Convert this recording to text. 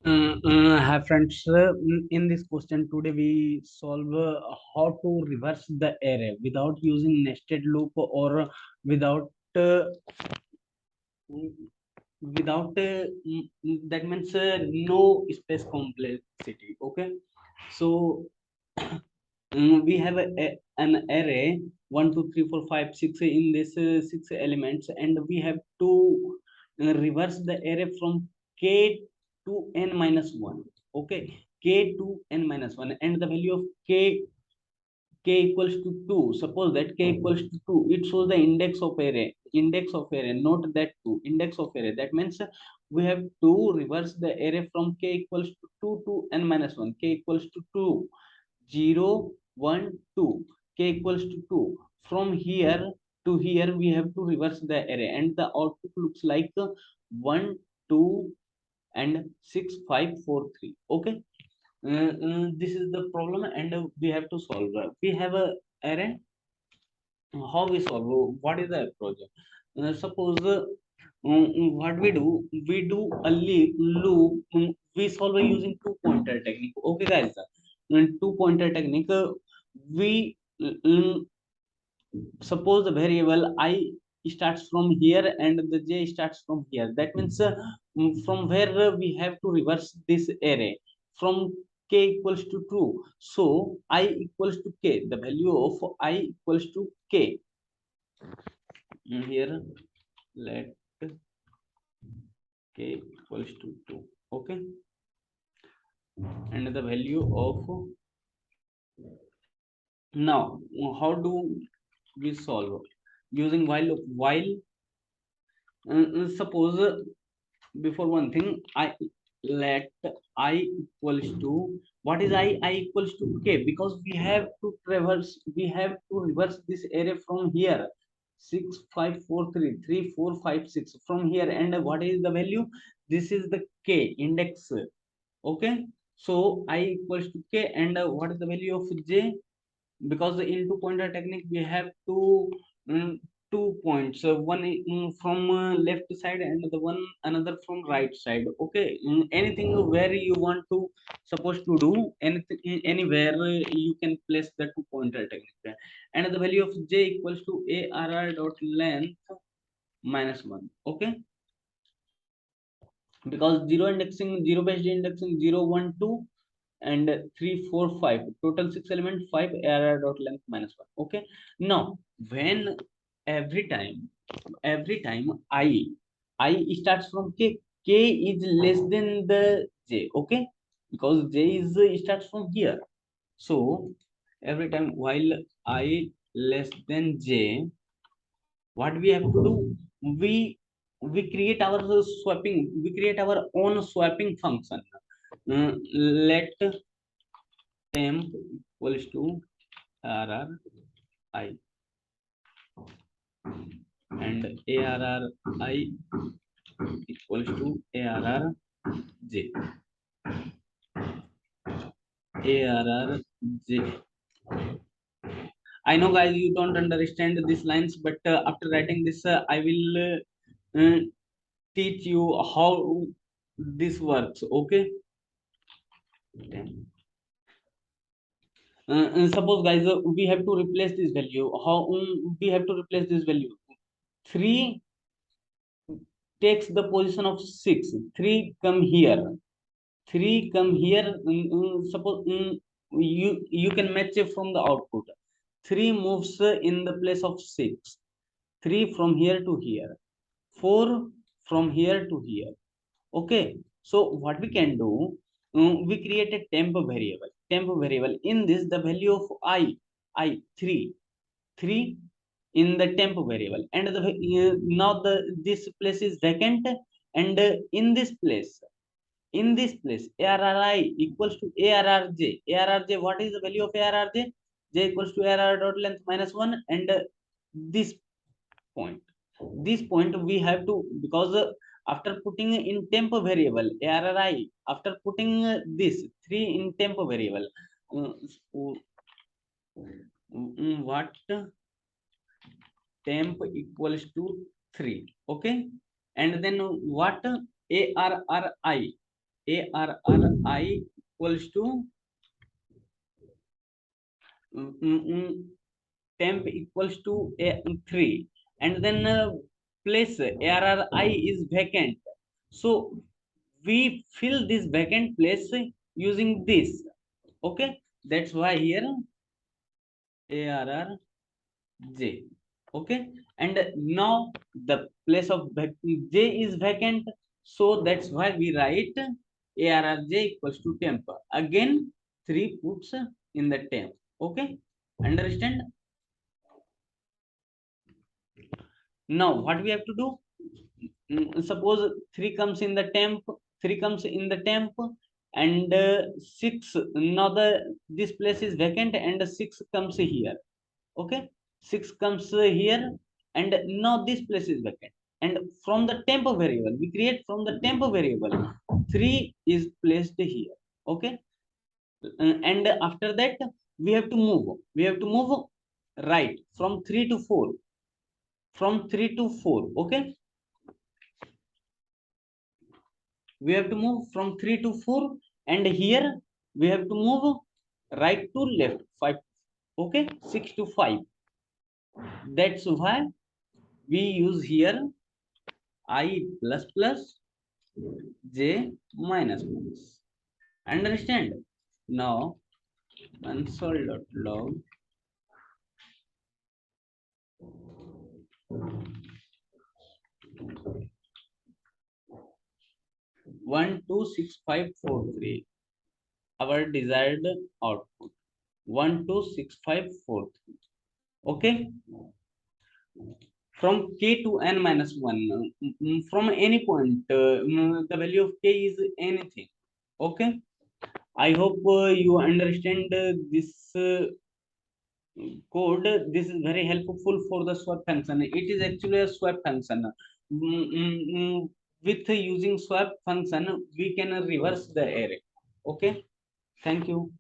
Hi friends, in this question today we solve how to reverse the array without using nested loop or without uh, that means no space complexity. Okay, so we have an array 1 2 3 4 5 6 in this 6 elements, and we have to reverse the array from k to n minus 1. Okay, k to n minus 1, and the value of k equals to 2. Suppose that k equals to 2, it shows the index of array, not that 2, index of array. That means we have to reverse the array from k equals to 2 to n minus 1. K equals to 2, 0 1 2, k equals to 2. From here to here we have to reverse the array, and the output looks like 1 2 and 6 5 4 3. Okay, this is the problem, and we have to solve. We have a array. How we solve? What is the approach? Suppose what we do a loop. We solve by using two pointer technique. Okay guys, two pointer technique. We suppose the variable I starts from here and the j starts from here. That means from where we have to reverse this array from k equals to 2. So I equals to k, the value of I equals to k. Here let k equals to 2. Okay, and the value of, now how do we solve? Using while loop. While suppose before one thing, I let I equals to, what is I equals to k, because we have to reverse this array from here 6 5 4 3 3 4 5 6 from here. And what is the value? This is the k index. Okay, so I equals to k, and what is the value of j? Because in two pointer technique we have mm, 2 points, one from left side and the one another from right side. Okay, anything where you want to supposed to do anything, anywhere you can place the two pointer technique. And the value of j equals to arr dot length minus 1. Okay, because zero based indexing 0 1 2 and 3 4 5, total 6 element 5 array dot length minus 1. Okay, now when every time I starts from k, k is less than the j. Okay, because j is starts from here. So every time while I less than j, what we have to do? We create our swapping, we create our own swapping function. Let temp equals to arr I, and arr I equals to arr j, arr j. I know guys you don't understand these lines, but after writing this I will teach you how this works. Okay, suppose guys we have to replace this value. How we have to replace this value? 3 takes the position of 6. 3 come here, 3 come here. Suppose you can match it from the output. 3 moves in the place of 6. 3 from here to here, 4 from here to here. Okay, so what we can do, we create a temp variable. In this the value of I 3 3 in the temp variable, and now this place is vacant. And in this place arri equals to arrj. What is the value of arrj? J equals to arr dot length minus 1. And this point, we have to, because after putting in temp variable arri, after putting this 3 in temp variable, uh, what temp equals to 3. Okay, and then what arri, arri equals to mm, mm, mm, temp equals to 3, and then place arri is vacant, so we fill this vacant place using this. Okay, that's why here arr J. Okay, and now the place of J is vacant, so that's why we write ARRJ equals to temp. Again, 3 puts in the temp. Okay, understand? Now, what we have to do? Suppose 3 comes in the temp, 3 comes in the temp, and 6. Now this place is vacant, and 6 comes here. Okay, 6 comes here, and now this place is vacant, and from the temp variable we create, from the temp variable 3 is placed here. Okay, and after that we have to move right from 3 to 4, from 3 to 4. Okay, we have to move from 3 to 4, and here we have to move right to left 5. Okay, 6 to 5. That's why we use here I plus plus j minus minus. Understand? Now console.log 126543, our desired output 126543. Okay, from k to n minus 1, from any point, the value of k is anything. Okay, I hope you understand this code. This is very helpful for the swap function. It is actually a swap function. With using swap function we can reverse the array. Okay, thank you.